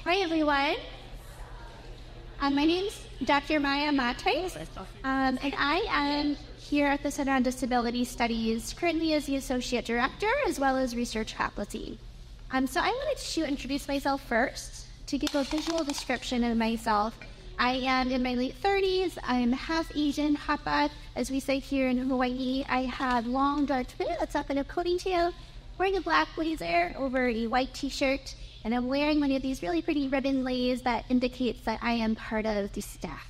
Hi, everyone. My name's Dr. Matheis, and I am here at the Center on Disability Studies, currently as the Associate Director, as well as Research Faculty. So I wanted to introduce myself first, to give a visual description of myself. I am in my late 30s. I'm half Asian, hapa, as we say here in Hawaii. I have long dark hair that's up in a ponytail, wearing a black blazer over a white t-shirt, and I'm wearing one of these really pretty ribbon lays that indicates that I am part of the staff.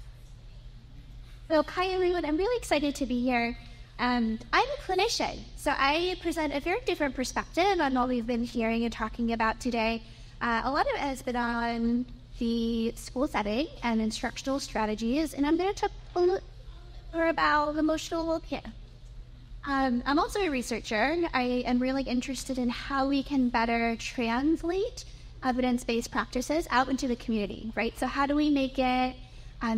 So hi everyone, I'm really excited to be here. I'm a clinician, so I present a very different perspective on what we've been hearing and talking about today. A lot of it has been on the school setting and instructional strategies, and I'm going to talk a little more about emotional well-being. I'm also a researcher. I am really interested in how we can better translate evidence-based practices out into the community, right? So how do we make it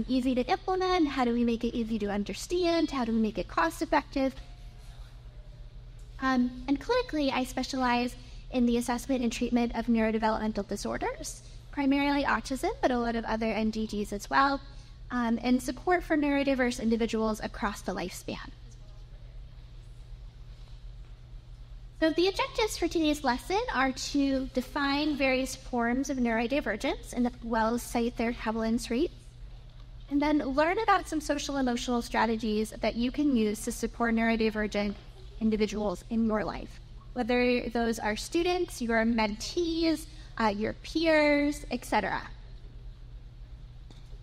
easy to implement? How do we make it easy to understand? How do we make it cost-effective? And clinically, I specialize in the assessment and treatment of neurodevelopmental disorders, primarily autism, but a lot of other NDDs as well, and support for neurodiverse individuals across the lifespan. So the objectives for today's lesson are to define various forms of neurodivergence and as well as cite their prevalence rates, and then learn about some social emotional strategies that you can use to support neurodivergent individuals in your life, whether those are students, your mentees, your peers, etc.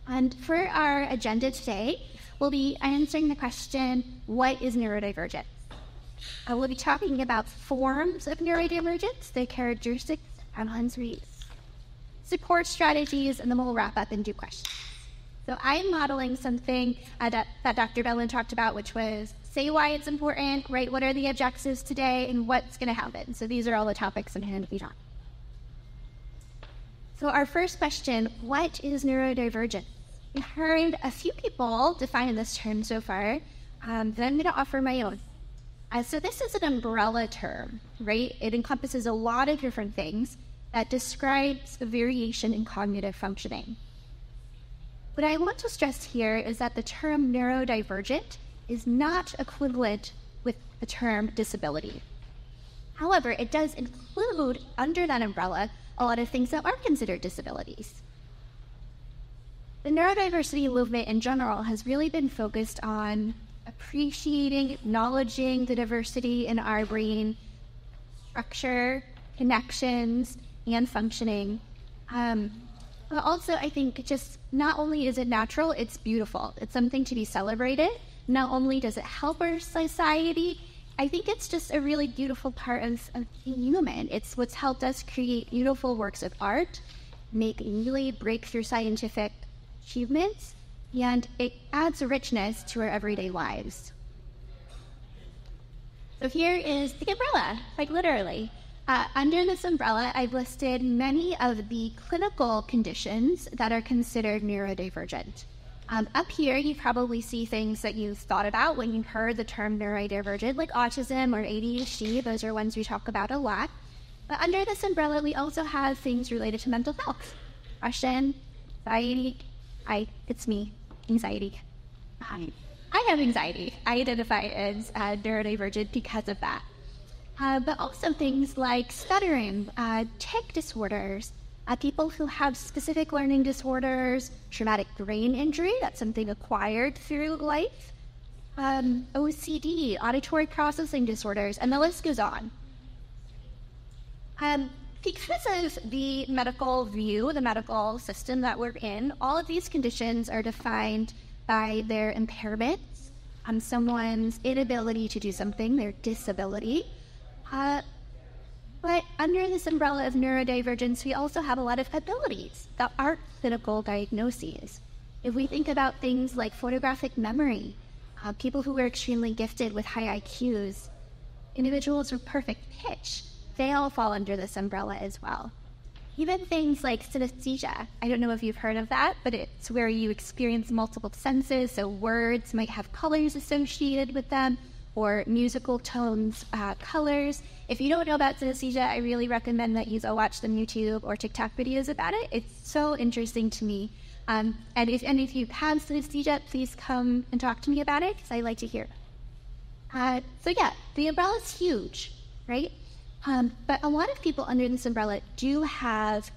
And for our agenda today, we'll be answering the question, what is neurodivergence? We'll be talking about forms of neurodivergence, their characteristics, prevalence rates, support strategies, and then we'll wrap up and do questions. So I'm modeling something that Dr. Bellin talked about, which was say why it's important, right? What are the objectives today, and what's going to happen? So these are all the topics in hand we talk. So our first question, what is neurodivergence? We heard a few people define this term so far, but I'm going to offer my own. So this is an umbrella term, right? It encompasses a lot of different things that describes a variation in cognitive functioning. What I want to stress here is that the term neurodivergent is not equivalent with the term disability. However, it does include under that umbrella a lot of things that are considered disabilities. The neurodiversity movement in general has really been focused on appreciating, acknowledging the diversity in our brain, structure, connections, and functioning. But also, I think just not only is it natural, it's beautiful. It's something to be celebrated. Not only does it help our society, I think it's just a really beautiful part of being human. It's what's helped us create beautiful works of art, make really breakthrough scientific achievements, and it adds richness to our everyday lives. So here is the umbrella, like literally. Under this umbrella, I've listed many of the clinical conditions that are considered neurodivergent. Up here, you probably see things that you've thought about when you heard the term neurodivergent, like autism or ADHD. Those are ones we talk about a lot. But under this umbrella, we also have things related to mental health, depression, anxiety. It's me. Anxiety. I have anxiety. I identify as neurodivergent because of that. But also things like stuttering, tic disorders, people who have specific learning disorders, traumatic brain injury, that's something acquired through life, OCD, auditory processing disorders, and the list goes on. Because of the medical view, the medical system that we're in, all of these conditions are defined by their impairments, someone's inability to do something, their disability. But under this umbrella of neurodivergence, we also have a lot of abilities that aren't clinical diagnoses. If we think about things like photographic memory, people who are extremely gifted with high IQs, individuals with perfect pitch, they all fall under this umbrella as well. Even things like synesthesia. I don't know if you've heard of that, but it's where you experience multiple senses, so words might have colors associated with them, or musical tones, colors. If you don't know about synesthesia, I really recommend that you go watch some YouTube or TikTok videos about it. It's so interesting to me. And if you have synesthesia, please come and talk to me about it, because I like to hear. So yeah, the umbrella is huge, right? But a lot of people under this umbrella do have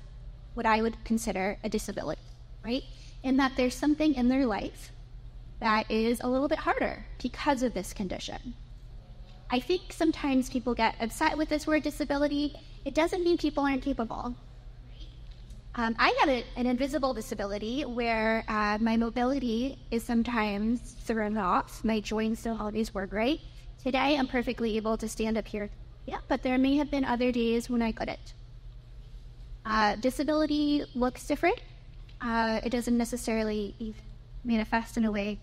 what I would consider a disability, right? In that there's something in their life that is a little bit harder because of this condition. I think sometimes people get upset with this word disability. It doesn't mean people aren't capable. I have an invisible disability where my mobility is sometimes thrown off. My joints don't always work right. Today, I'm perfectly able to stand up here. Yeah, but there may have been other days when I couldn't. Disability looks different. It doesn't necessarily manifest in a way.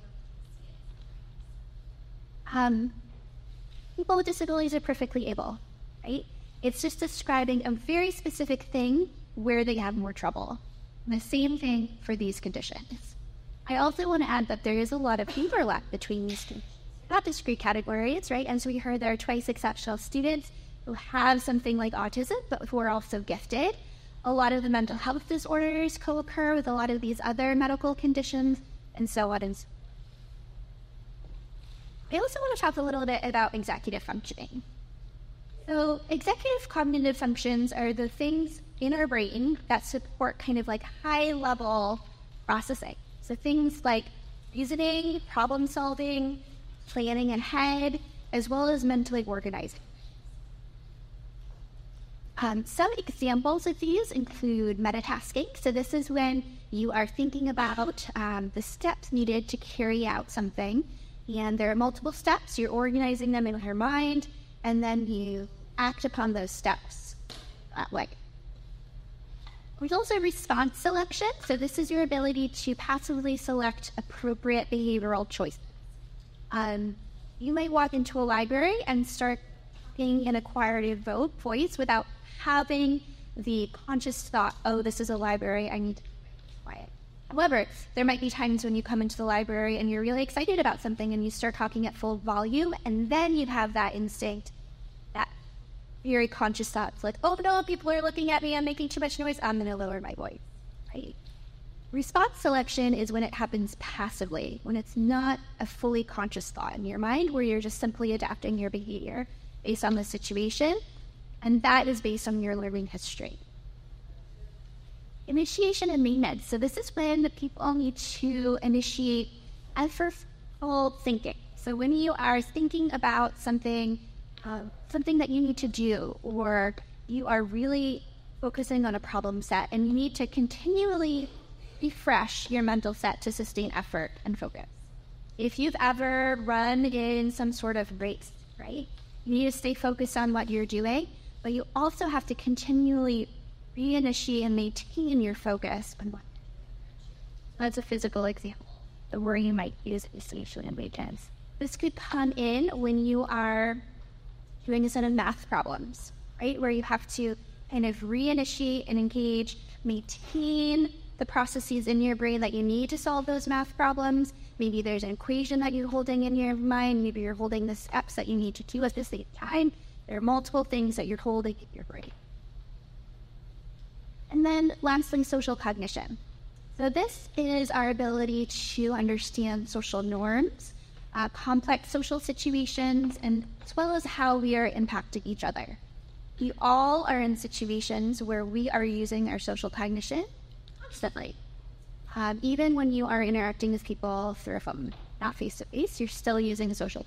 People with disabilities are perfectly able, right? It's just describing a very specific thing where they have more trouble. The same thing for these conditions. I also want to add that there is a lot of overlap between these two, not discrete categories, right? As we heard, there are twice exceptional students who have something like autism, but who are also gifted. A lot of the mental health disorders co-occur with a lot of these other medical conditions, and so on and so on. I also want to talk a little bit about executive functioning. So executive cognitive functions are the things in our brain that support kind of like high-level processing. So things like reasoning, problem solving, planning ahead, as well as mentally organizing. Some examples of these include metatasking. So this is when you are thinking about the steps needed to carry out something. And there are multiple steps. You're organizing them in your mind, and then you act upon those steps that way. There's also response selection. So this is your ability to passively select appropriate behavioral choices. You might walk into a library and start talking in a quieter voice without having the conscious thought, oh, this is a library, I need to be quiet. However, there might be times when you come into the library and you're really excited about something and you start talking at full volume, and then you have that instinct, that very conscious thoughts like, oh no, people are looking at me, I'm making too much noise, I'm going to lower my voice, right? Response selection is when it happens passively, when it's not a fully conscious thought in your mind, where you're just simply adapting your behavior based on the situation, and that is based on your learning history. Initiation and maintenance. So this is when the people need to initiate effortful thinking. So when you are thinking about something that you need to do, or you are really focusing on a problem set and you need to continually refresh your mental set to sustain effort and focus. If you've ever run in some sort of race, right? You need to stay focused on what you're doing, but you also have to continually reinitiate and maintain your focus on what. That's a physical example of where you might use initiation and maintenance. This could come in when you are doing a set of math problems, right? Where you have to kind of reinitiate and engage, maintain the processes in your brain that you need to solve those math problems. Maybe there's an equation that you're holding in your mind. Maybe you're holding the steps that you need to do at the same time. There are multiple things that you're holding in your brain. And then lastly, social cognition. So this is our ability to understand social norms, complex social situations, and as well as how we are impacting each other. We all are in situations where we are using our social cognition constantly. Even when you are interacting with people through a phone, not face-to-face, you're still using social.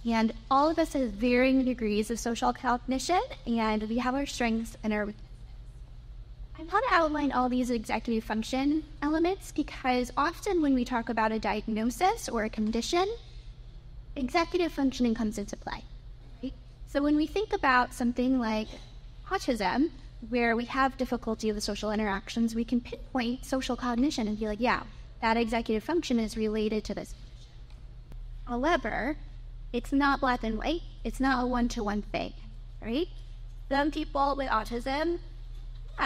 And all of us have varying degrees of social cognition, and we have our strengths and our. I want to outline all these executive function elements because often when we talk about a diagnosis or a condition, executive functioning comes into play. Right? So when we think about something like autism, where we have difficulty with social interactions, we can pinpoint social cognition and be like, yeah, that executive function is related to this. However, it's not black and white. It's not a one-to-one thing, right? Some people with autism,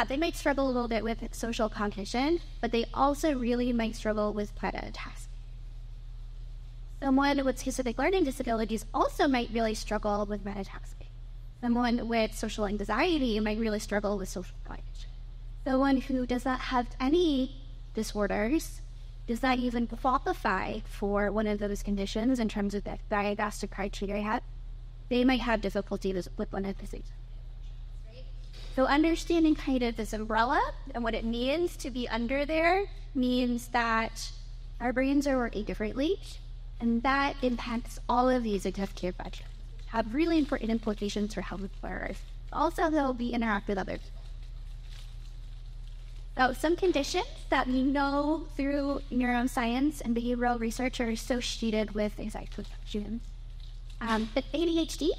they might struggle a little bit with social cognition, but they also really might struggle with planning tasks. Someone with specific learning disabilities also might really struggle with metatasking. Someone with social anxiety might really struggle with social coordination. Someone who does not have any disorders, does not even qualify for one of those conditions in terms of the diagnostic criteria, they might have difficulty with one of these. So understanding kind of this umbrella and what it means to be under there means that our brains are working differently, and that impacts all of these executive functions, have really important implications for how we learn. Also, they'll be interact with others. So some conditions that we know through neuroscience and behavioral research are associated with executive functions. But ADHD,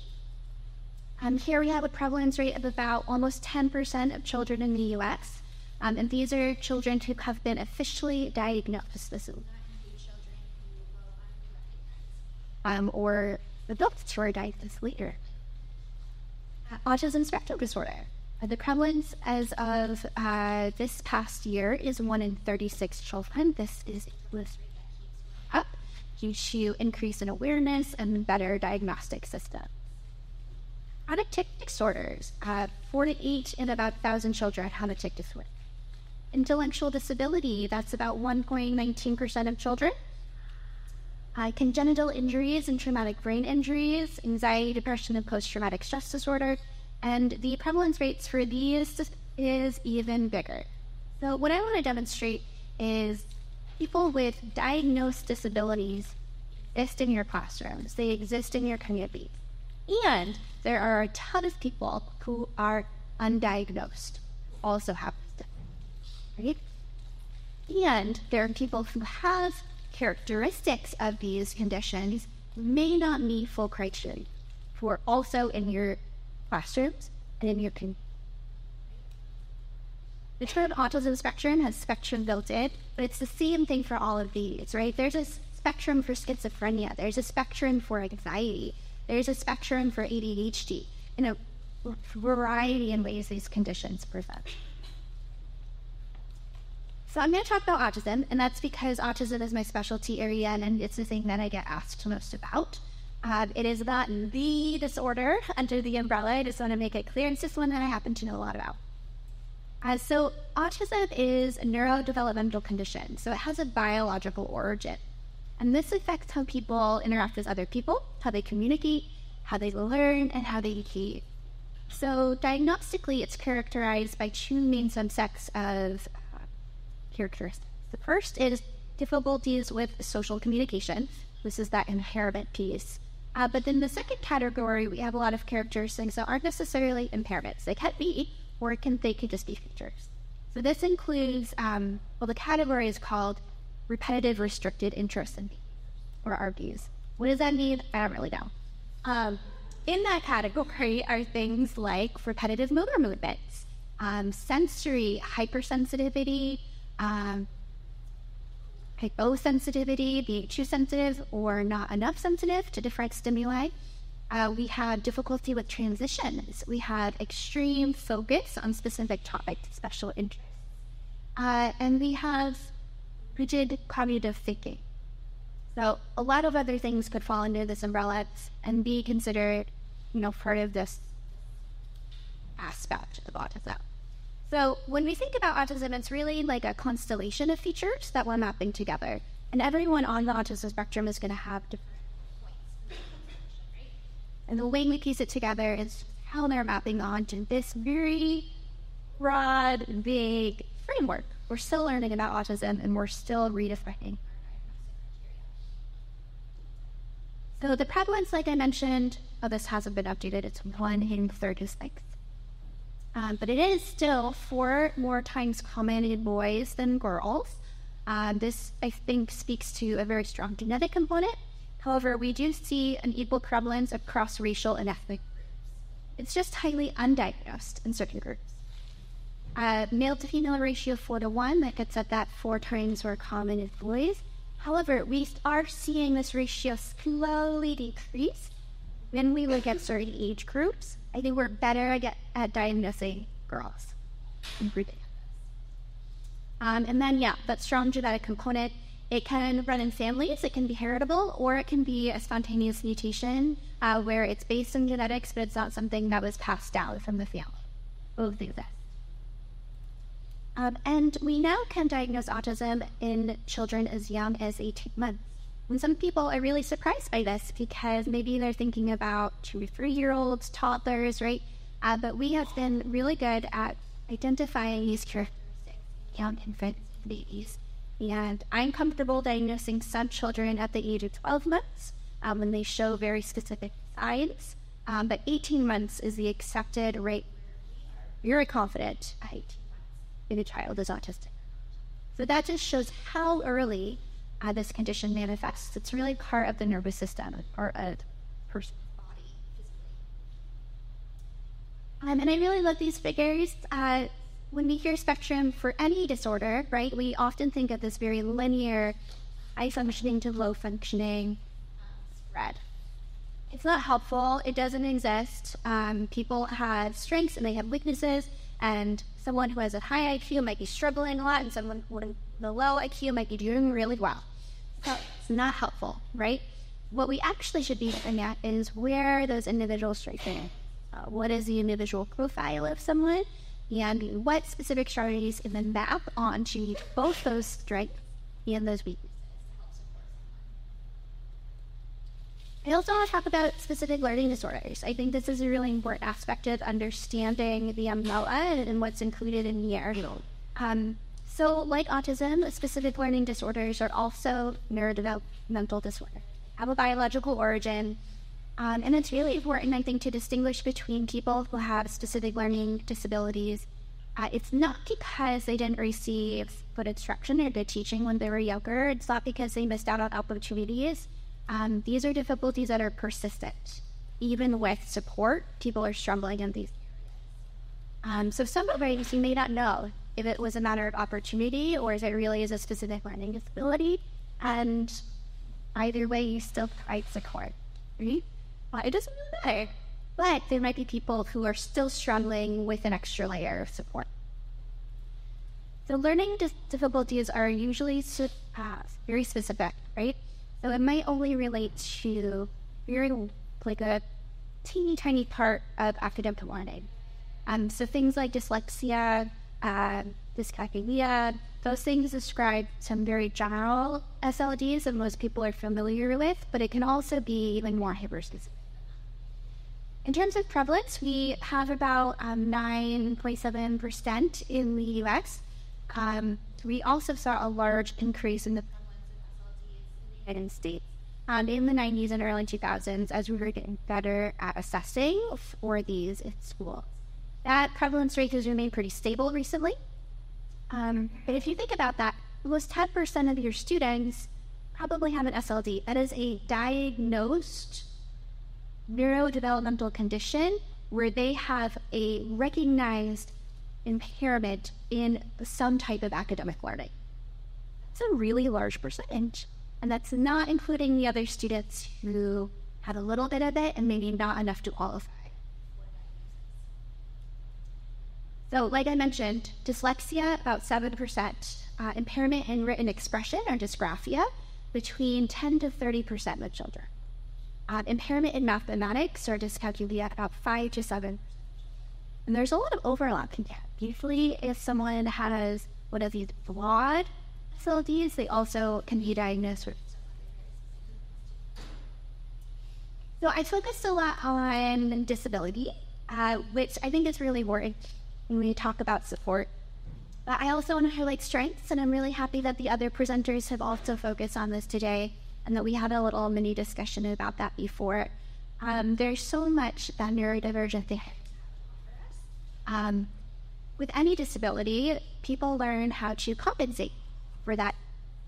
here we have a prevalence rate of about almost 10% of children in the U.S. And these are children who have been officially diagnosed. This is or adults who are diagnosed later. Autism spectrum disorder. The prevalence as of this past year is 1 in 36 children. This is up due to increase in awareness and better diagnostic system. Chronic tic disorders. 4 to 8 in about 1,000 children have a tic disorder. Intellectual disability, that's about 1.19% of children. Congenital injuries and traumatic brain injuries, anxiety, depression, and post-traumatic stress disorder. And the prevalence rates for these is even bigger. So what I want to demonstrate is people with diagnosed disabilities exist in your classrooms. They exist in your community. And there are a ton of people who are undiagnosed, also have this, right? And there are people who have characteristics of these conditions may not meet full criteria who are also in your classrooms and in your community. The term autism spectrum has spectrum built in, but it's the same thing for all of these, right? There's a spectrum for schizophrenia. There's a spectrum for anxiety. There's a spectrum for ADHD. In a variety in ways these conditions present. So I'm going to talk about autism, and that's because autism is my specialty area, and it's the thing that I get asked most about. It is not the disorder under the umbrella. I just want to make it clear. It's just one that I happen to know a lot about. So autism is a neurodevelopmental condition, so it has a biological origin. And this affects how people interact with other people, how they communicate, how they learn, and how they behave. So diagnostically, it's characterized by 2 main subsets of characteristics. The first is difficulties with social communication. This is that impairment piece. But then the second category, we have a lot of characteristics that aren't necessarily impairments. They can be, or they could just be features. So this includes, the category is called repetitive restricted interest in or RVs. What does that mean? I don't really know. In that category are things like repetitive motor movements, sensory hypersensitivity, hyposensitivity, being too sensitive or not enough sensitive to different stimuli. We have difficulty with transitions. We have extreme focus on specific topics, special interests. And we have rigid cognitive thinking. So a lot of other things could fall under this umbrella and be considered, part of this aspect of autism. So when we think about autism, it's really like a constellation of features that we're mapping together. And everyone on the autism spectrum is going to have different points. And the way we piece it together is how they're mapping onto this very broad, vague framework. We're still learning about autism, and we're still redefining. So the prevalence, like I mentioned, this hasn't been updated. It's 1 in 36. But it is still 4 more times common in boys than girls. This, I think, speaks to a very strong genetic component. However, we do see an equal prevalence across racial and ethnic groups. It's just highly undiagnosed in certain groups. Male to female ratio 4 to 1, that gets at that 4 times more common in boys. However, we are seeing this ratio slowly decrease when we look at certain age groups. I think we're better at diagnosing girls. And then, that strong genetic component It can run in families, it can be heritable, or it can be a spontaneous mutation where it's based on genetics, but it's not something that was passed down from the family. Both exist. And we now can diagnose autism in children as young as 18 months. And some people are really surprised by this because maybe they're thinking about 2 or 3-year-olds, toddlers, right? But we have been really good at identifying these characteristics in young infants and babies. And I'm comfortable diagnosing some children at the age of 12 months when they show very specific signs. But 18 months is the accepted rate. Very confident at 18 months if a child is autistic. So that just shows how early this condition manifests. It's really part of the nervous system, part of the person's body. And I really love these figures. When we hear spectrum for any disorder, right, we often think of this very linear, high-functioning to low-functioning spread. It's not helpful. It doesn't exist. People have strengths and they have weaknesses, and someone who has a high IQ might be struggling a lot, and someone with a low IQ might be doing really well. So it's not helpful, right? What we actually should be looking at is where those individual strengths are. What is the individual profile of someone? And what specific strategies can then map onto both those strengths and those weaknesses. I also want to talk about specific learning disorders. I think this is a really important aspect of understanding the umbrella and what's included in here. So like autism, specific learning disorders are also neurodevelopmental disorders, have a biological origin. And it's really important, I think, to distinguish between people who have specific learning disabilities. It's not because they didn't receive good instruction or good teaching when they were younger. It's not because they missed out on opportunities. These are difficulties that are persistent. Even with support, people are struggling in these areas. So some ways you may not know if it was a matter of opportunity or if it really is a specific learning disability. And either way, you still provide support, right? It doesn't really matter. But there might be people who are still struggling with an extra layer of support. So learning difficulties are usually very specific, right? So it might only relate to like a teeny tiny part of academic learning. So things like dyslexia, dyscalculia, those things describe some very general SLDs that most people are familiar with, but it can also be even more hyper-specific. In terms of prevalence, we have about 9.7% in the U.S. We also saw a large increase in the prevalence of SLDs in the United States in the 90s and early 2000s as we were getting better at assessing for these in school. That prevalence rate has remained pretty stable recently. But if you think about that, almost 10% of your students probably have an SLD. That is a diagnosed neurodevelopmental condition where they have a recognized impairment in some type of academic learning. It's a really large percentage. And that's not including the other students who had a little bit of it and maybe not enough to qualify. So like I mentioned, dyslexia, about 7%. Impairment in written expression or dysgraphia, between 10 to 30% of children. Impairment in mathematics or dyscalculia, about 5 to 7%. And there's a lot of overlap in that. Usually if someone has one of these broad SLDs, they also can be diagnosed with. So I focused a lot on disability, which I think is really important when we talk about support. But I also want to highlight strengths, and I'm really happy that the other presenters have also focused on this today, and that we had a little mini discussion about that before. There's so much that neurodivergent thing. With any disability, people learn how to compensate for that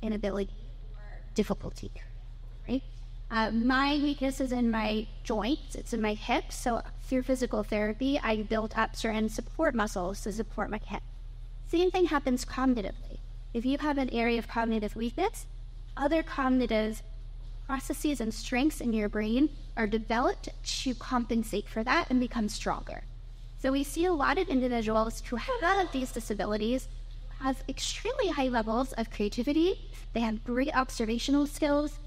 inability or difficulty, right? My weakness is in my joints, it's in my hips, so through physical therapy, I built up certain support muscles to support my hip. Same thing happens cognitively. If you have an area of cognitive weakness, other cognitive processes and strengths in your brain are developed to compensate for that and become stronger. So we see a lot of individuals who have these disabilities have extremely high levels of creativity. They have great observational skills,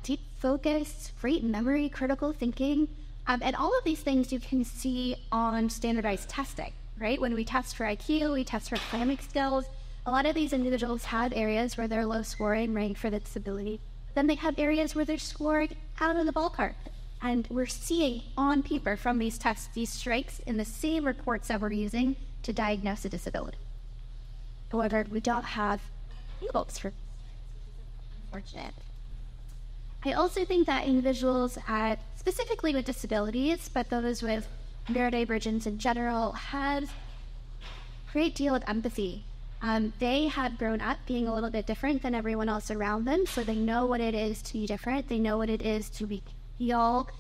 deep focus, great memory, critical thinking. And all of these things you can see on standardized testing, right? When we test for IQ, we test for academic skills. A lot of these individuals have areas where they're low scoring, right, for the disability. Then they have areas where they're scoring out of the ballpark. And we're seeing on paper from these tests, these strengths in the same reports that we're using to diagnose a disability. However, we don't have labels for unfortunate. I also think that individuals, specifically with disabilities, but those with neurodivergence in general, have a great deal of empathy. They have grown up being a little bit different than everyone else around them, so they know what it is to be different. They know what it is to feel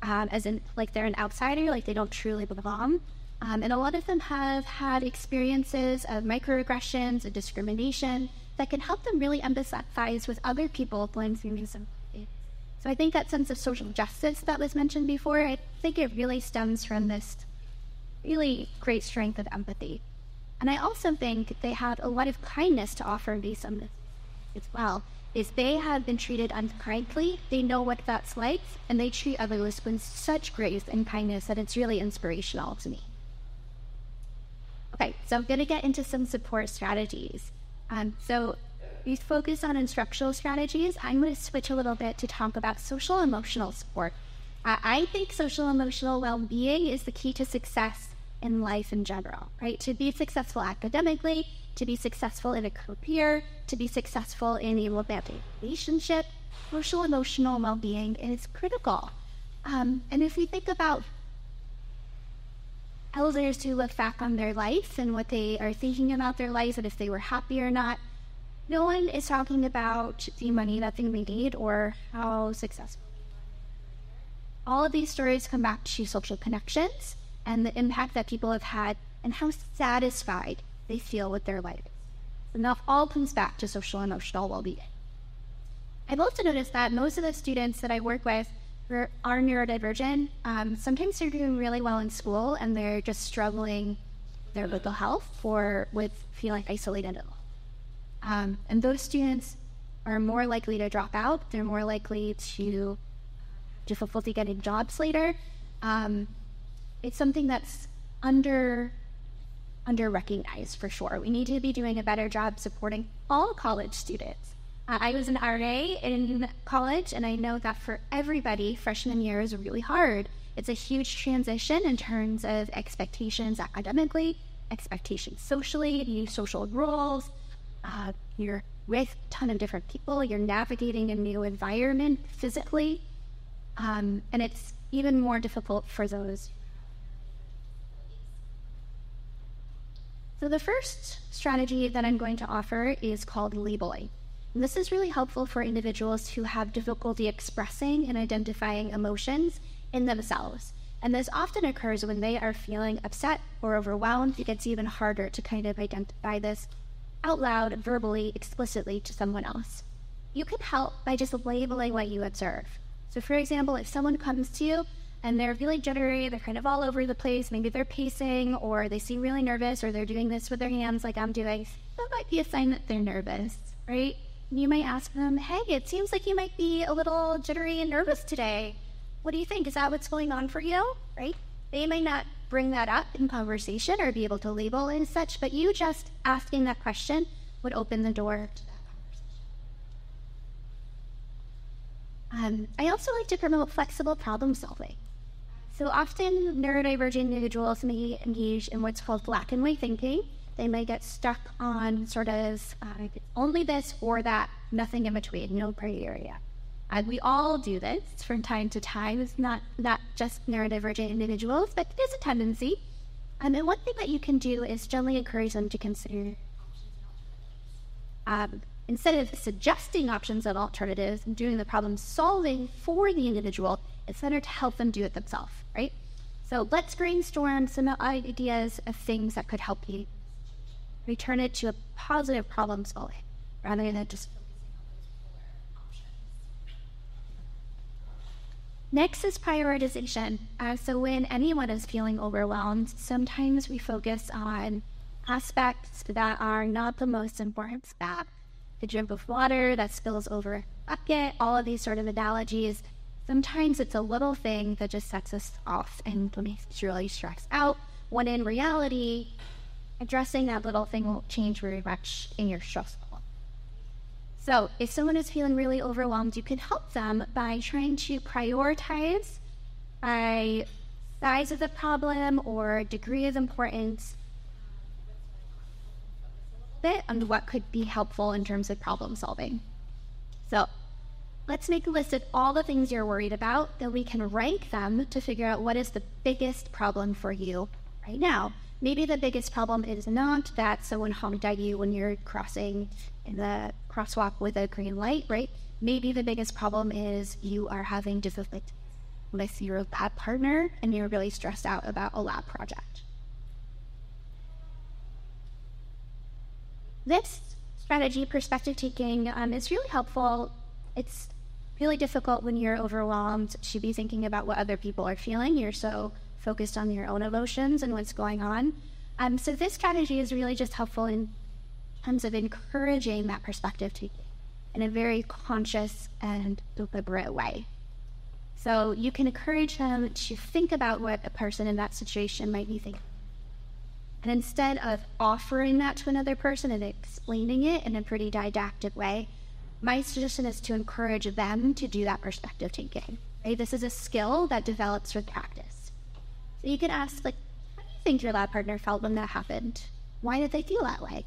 as in like they're an outsider, like they don't truly belong. And a lot of them have had experiences of microaggressions and discrimination that can help them really empathize with other people going through some. So I think that sense of social justice that was mentioned before, I think it really stems from this really great strength of empathy. And I also think they have a lot of kindness to offer based on this as well. Is they have been treated unkindly, they know what that's like, and they treat others with such grace and kindness that it's really inspirational to me. Okay, so I'm going to get into some support strategies. So we focus on instructional strategies. I'm going to switch a little bit to talk about social emotional support. I think social emotional well-being is the key to success in life in general, right? To be successful academically, to be successful in a career, to be successful in a romantic relationship, social emotional well-being is critical. And if we think about elders who look back on their life and what they are thinking about their life and if they were happy or not, no one is talking about the money that they made or how successful. All of these stories come back to social connections and the impact that people have had and how satisfied they feel with their life. And that all comes back to social and emotional well-being. I've also noticed that most of the students that I work with who are neurodivergent, sometimes they're doing really well in school and they're just struggling with their mental health or with feeling isolated at all. And those students are more likely to drop out. They're more likely to difficulty getting jobs later. It's something that's under-recognized for sure. We need to be doing a better job supporting all college students. I was an RA in college, and I know that for everybody, freshman year is really hard. It's a huge transition in terms of expectations academically, expectations socially, new social roles. You're with a ton of different people. You're navigating a new environment physically. And it's even more difficult for those. So the first strategy that I'm going to offer is called labeling. And this is really helpful for individuals who have difficulty expressing and identifying emotions in themselves. And this often occurs when they are feeling upset or overwhelmed. It gets even harder to kind of identify this out loud, verbally, explicitly to someone else. You can help by just labeling what you observe. So for example, if someone comes to you and they're really jittery, they're kind of all over the place, maybe they're pacing or they seem really nervous or they're doing this with their hands like I'm doing, that might be a sign that they're nervous, right? You might ask them, hey, it seems like you might be a little jittery and nervous today. What do you think? Is that what's going on for you, right? They may not bring that up in conversation or be able to label and such, but you just asking that question would open the door to that conversation. I also like to promote flexible problem solving. So often neurodivergent individuals may engage in what's called black and white thinking. They may get stuck on sort of only this or that, nothing in between, no gray area. We all do this from time to time. It's not just neurodivergent individuals, but it is a tendency. And one thing that you can do is gently encourage them to consider instead of suggesting options and alternatives and doing the problem solving for the individual, it's better to help them do it themselves, right? So let's brainstorm some ideas of things that could help you return it to a positive problem solving rather than just Next is prioritization. So when anyone is feeling overwhelmed, sometimes we focus on aspects that are not the most important stuff. The drip of water that spills over a bucket, all of these sort of analogies. Sometimes it's a little thing that just sets us off and makes us really stressed out, when in reality, addressing that little thing won't change very much in your stress level. So if someone is feeling really overwhelmed, you can help them by trying to prioritize by size of the problem or degree of importance and what could be helpful in terms of problem solving. So let's make a list of all the things you're worried about, then we can rank them to figure out what is the biggest problem for you right now. Maybe the biggest problem is not that someone honked at you when you're crossing in the crosswalk with a green light, right? Maybe the biggest problem is you are having difficulty with your lab partner and you're really stressed out about a lab project. This strategy, perspective taking, is really helpful. It's really difficult when you're overwhelmed to be thinking about what other people are feeling. You're so focused on your own emotions and what's going on. So this strategy is really just helpful in terms of encouraging that perspective taking in a very conscious and deliberate way. So you can encourage them to think about what a person in that situation might be thinking. And instead of offering that to another person and explaining it in a pretty didactic way, my suggestion is to encourage them to do that perspective taking. Right? This is a skill that develops with practice. So you could ask, like, how do you think your lab partner felt when that happened? Why did they feel that way?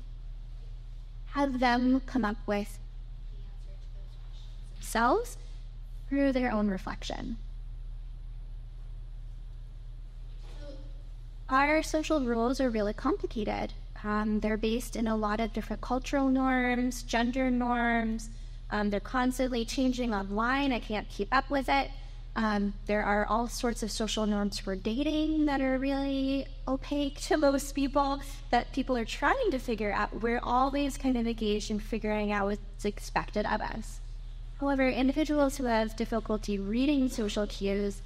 Have them come up with themselves through their own reflection. Our social rules are really complicated. They're based in a lot of different cultural norms, gender norms. They're constantly changing online. I can't keep up with it. There are all sorts of social norms for dating that are really opaque to most people, that people are trying to figure out. We're always kind of engaged in figuring out what's expected of us. However, individuals who have difficulty reading social cues,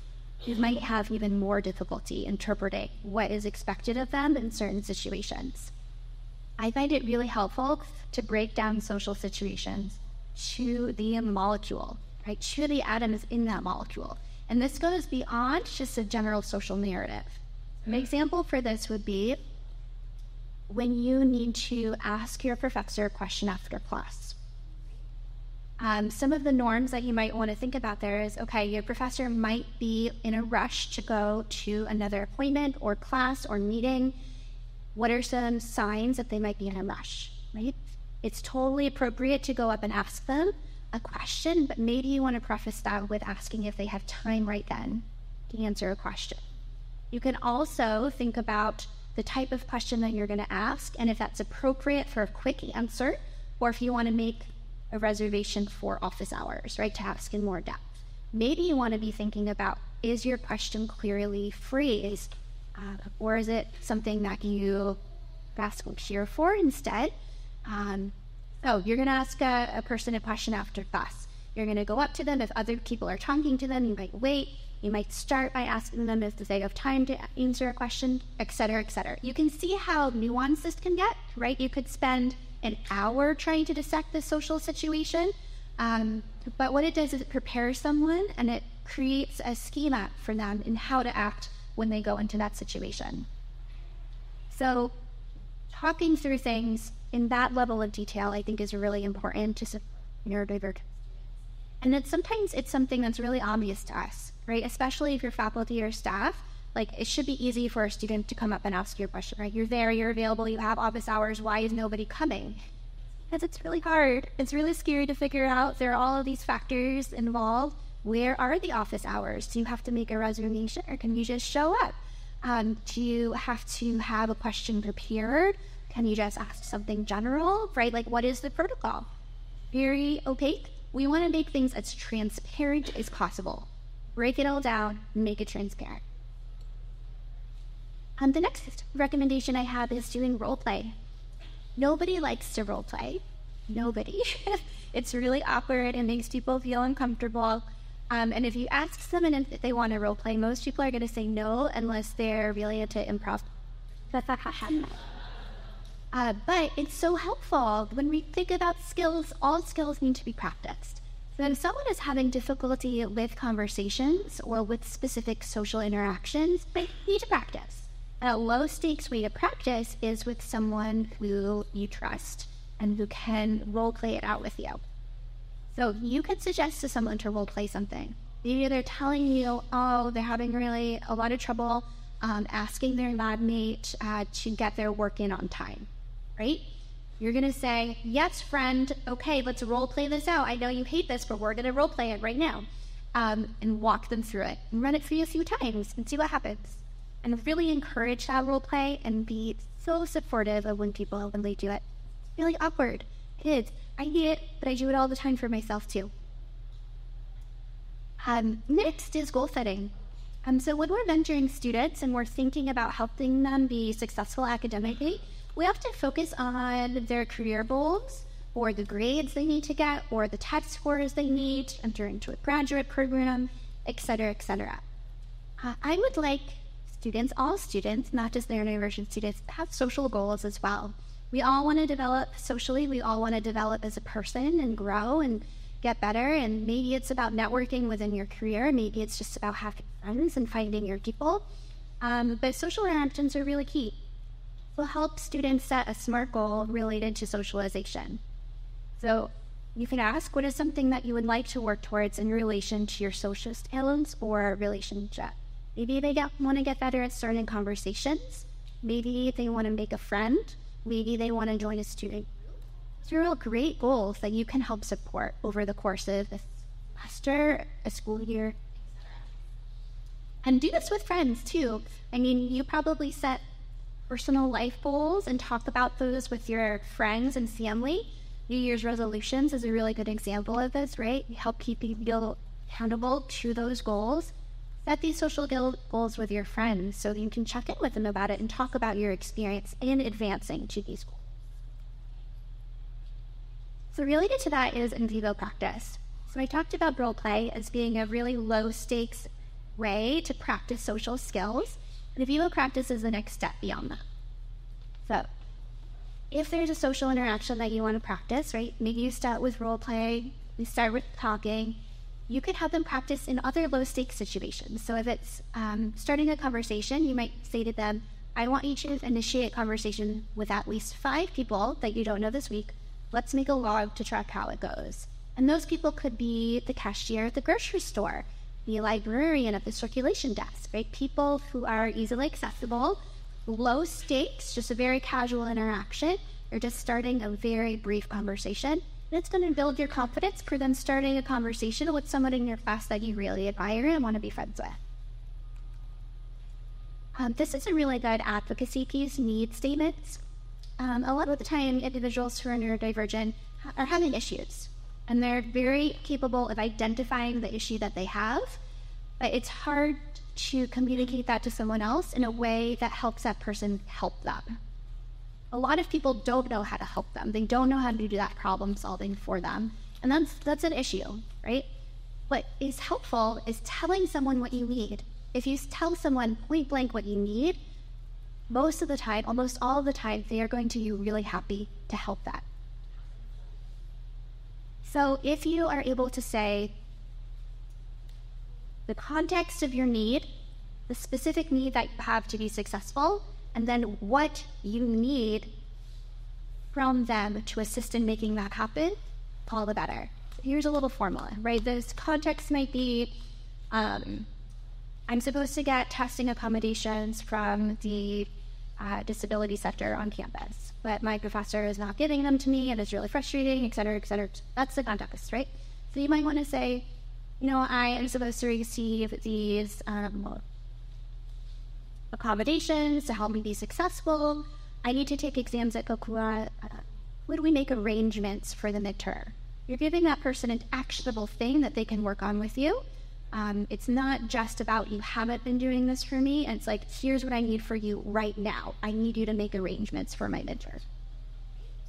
who might have even more difficulty interpreting what is expected of them in certain situations. I find it really helpful to break down social situations to the molecule, right? To the atoms in that molecule. And this goes beyond just a general social narrative. An example for this would be when you need to ask your professor a question after class. Some of the norms that you might want to think about there is, okay, your professor might be in a rush to go to another appointment or class or meeting. What are some signs that they might be in a rush, right? It's totally appropriate to go up and ask them a question, but maybe you want to preface that with asking if they have time right then to answer a question. You can also think about the type of question that you're going to ask and if that's appropriate for a quick answer, or if you want to make a reservation for office hours, right, to ask in more depth. Maybe you want to be thinking about, is your question clearly phrased, or is it something that you ask here for instead? So you're going to ask a person a question after class. You're going to go up to them. If other people are talking to them, you might wait. You might start by asking them if they have time to answer a question, et cetera, et cetera. You can see how nuanced this can get, right? You could spend an hour trying to dissect the social situation, but what it does is it prepares someone and it creates a schema for them in how to act when they go into that situation. So talking through things in that level of detail, I think, is really important to support neurodivergent. And then sometimes it's something that's really obvious to us, right? Especially if you're faculty or staff. Like, it should be easy for a student to come up and ask you a question, right? You're there, you're available, you have office hours, why is nobody coming? Because it's really hard. It's really scary to figure out. There are all of these factors involved. Where are the office hours? Do you have to make a reservation, or can you just show up? Do you have to have a question prepared? Can you just ask something general, right? Like, what is the protocol? Very opaque. We want to make things as transparent as possible. Break it all down, make it transparent. The next recommendation I have is doing role play. Nobody likes to role play. Nobody. It's really awkward. It makes people feel uncomfortable. And if you ask someone if they want to role play, most people are going to say no unless they're really into improv. But it's so helpful when we think about skills. All skills need to be practiced. So if someone is having difficulty with conversations or with specific social interactions, they need to practice. A low stakes way to practice is with someone who you trust and who can role play it out with you. So you could suggest to someone to role play something. Maybe they're telling you, oh, they're having really a lot of trouble asking their lab mate to get their work in on time, right? You're going to say, yes, friend, okay, let's role play this out. I know you hate this, but we're going to role play it right now. And walk them through it and run it for you a few times and see what happens. And really encourage that role play and be so supportive of when they do it. It's really awkward. It is. I hate it, but I do it all the time for myself too. Next is goal setting. So when we're mentoring students and we're thinking about helping them be successful academically, we often focus on their career goals or the grades they need to get or the test scores they need to enter into a graduate program, etc., etc. I would like all students, not just neurodivergent students, have social goals as well. We all want to develop socially. We all want to develop as a person and grow and get better. And maybe it's about networking within your career. Maybe it's just about having friends and finding your people. But social interactions are really key. Will help students set a SMART goal related to socialization. So you can ask, what is something that you would like to work towards in relation to your social skills or relationship? Maybe they want to get better at starting conversations. Maybe they want to make a friend. Maybe they want to join a student group. These are all great goals that you can help support over the course of a semester, a school year, etc. And do this with friends too. I mean, you probably set personal life goals and talk about those with your friends and family. New Year's resolutions is a really good example of this, right? You help keep people accountable to those goals. Set these social goals with your friends so you can check in with them about it and talk about your experience in advancing to these goals. So related to that is in vivo practice. So I talked about role play as being a really low stakes way to practice social skills. And in vivo practice is the next step beyond that. So if there's a social interaction that you want to practice, right? Maybe you start with role play, you start with talking. You could have them practice in other low-stakes situations. So if it's starting a conversation, you might say to them, I want you to initiate conversation with at least 5 people that you don't know this week. Let's make a log to track how it goes. And those people could be the cashier at the grocery store, the librarian at the circulation desk, right? People who are easily accessible, low stakes, just a very casual interaction, or just starting a very brief conversation. And it's going to build your confidence for them starting a conversation with someone in your class that you really admire and want to be friends with. This is a really good advocacy piece, need statements. A lot of the time, individuals who are neurodivergent are having issues, and they're very capable of identifying the issue that they have, but it's hard to communicate that to someone else in a way that helps that person help them. A lot of people don't know how to help them. They don't know how to do that problem solving for them. And that's an issue, right? What is helpful is telling someone what you need. If you tell someone point blank what you need, most of the time, almost all of the time, they are going to be really happy to help that. So if you are able to say the context of your need, the specific need that you have to be successful, and then what you need from them to assist in making that happen, all the better. Here's a little formula, right? This context might be, I'm supposed to get testing accommodations from the disability center on campus, but my professor is not giving them to me and it's really frustrating, et cetera, et cetera. That's the context, right? So you might want to say, I am supposed to receive these accommodations to help me be successful. I need to take exams at Kokura. Would we make arrangements for the midterm? You're giving that person an actionable thing that they can work on with you. It's not just about you haven't been doing this for me. It's like, here's what I need for you right now. I need you to make arrangements for my midterm.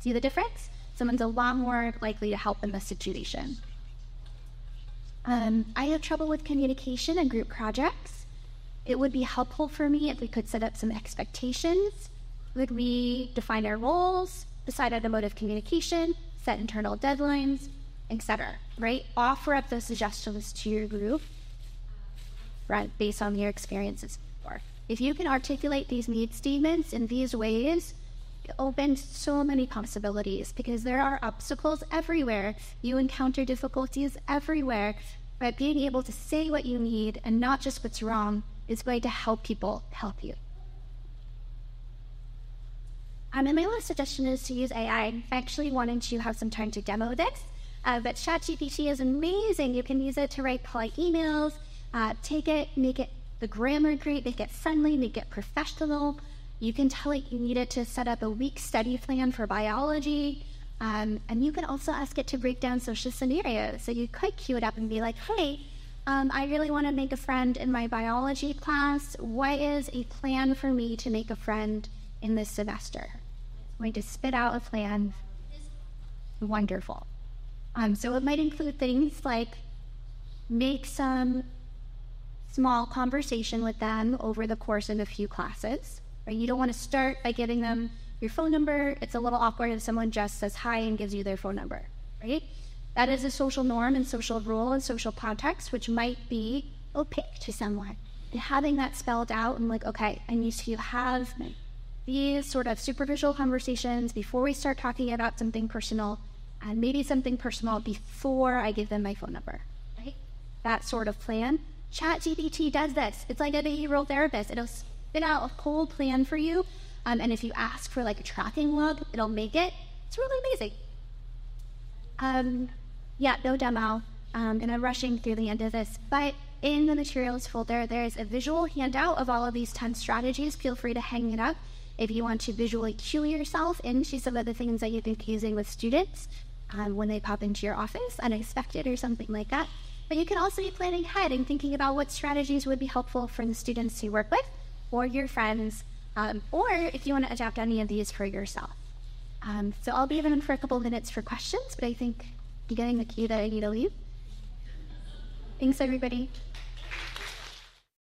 See the difference? Someone's a lot more likely to help in this situation. I have trouble with communication and group projects. It would be helpful for me if we could set up some expectations would we define our roles, decide on a mode of communication, set internal deadlines, etc., right? Offer up those suggestions to your group, right, based on your experiences before. If you can articulate these need statements in these ways, it opens so many possibilities because there are obstacles everywhere. You encounter difficulties everywhere, but being able to say what you need and not just what's wrong is going to help people help you. And my last suggestion is to use AI. I actually wanted to have some time to demo this, but ChatGPT is amazing. You can use it to write polite emails, take it, make it the grammar great, make it friendly, make it professional. You can tell it you need it to set up a week study plan for biology. And you can also ask it to break down social scenarios. So you could queue it up and be like, hey, I really want to make a friend in my biology class. What is a plan for me to make a friend in this semester? It's going to spit out a plan. Wonderful. So it might include things like make some small conversation with them over the course of a few classes. Right? You don't want to start by giving them your phone number. It's a little awkward if someone just says hi and gives you their phone number, right? That is a social norm and social rule and social context, which might be opaque to someone. And having that spelled out and like, okay, I need to have these sort of superficial conversations before we start talking about something personal, and maybe something personal before I give them my phone number, right? That sort of plan. ChatGPT does this. It's like a behavioral therapist. It'll spit out a whole plan for you. And if you ask for like a tracking log, it'll make it. It's really amazing. Yeah, no demo. And I'm rushing through the end of this. But in the materials folder, there's a visual handout of all of these 10 strategies. Feel free to hang it up if you want to visually cue yourself into some of the things that you've been using with students when they pop into your office, unexpected or something like that. But you can also be planning ahead and thinking about what strategies would be helpful for the students you work with or your friends, or if you want to adapt any of these for yourself. So I'll be even for a couple of minutes for questions, but I think I'm getting the cue that I need to leave. Thanks, everybody.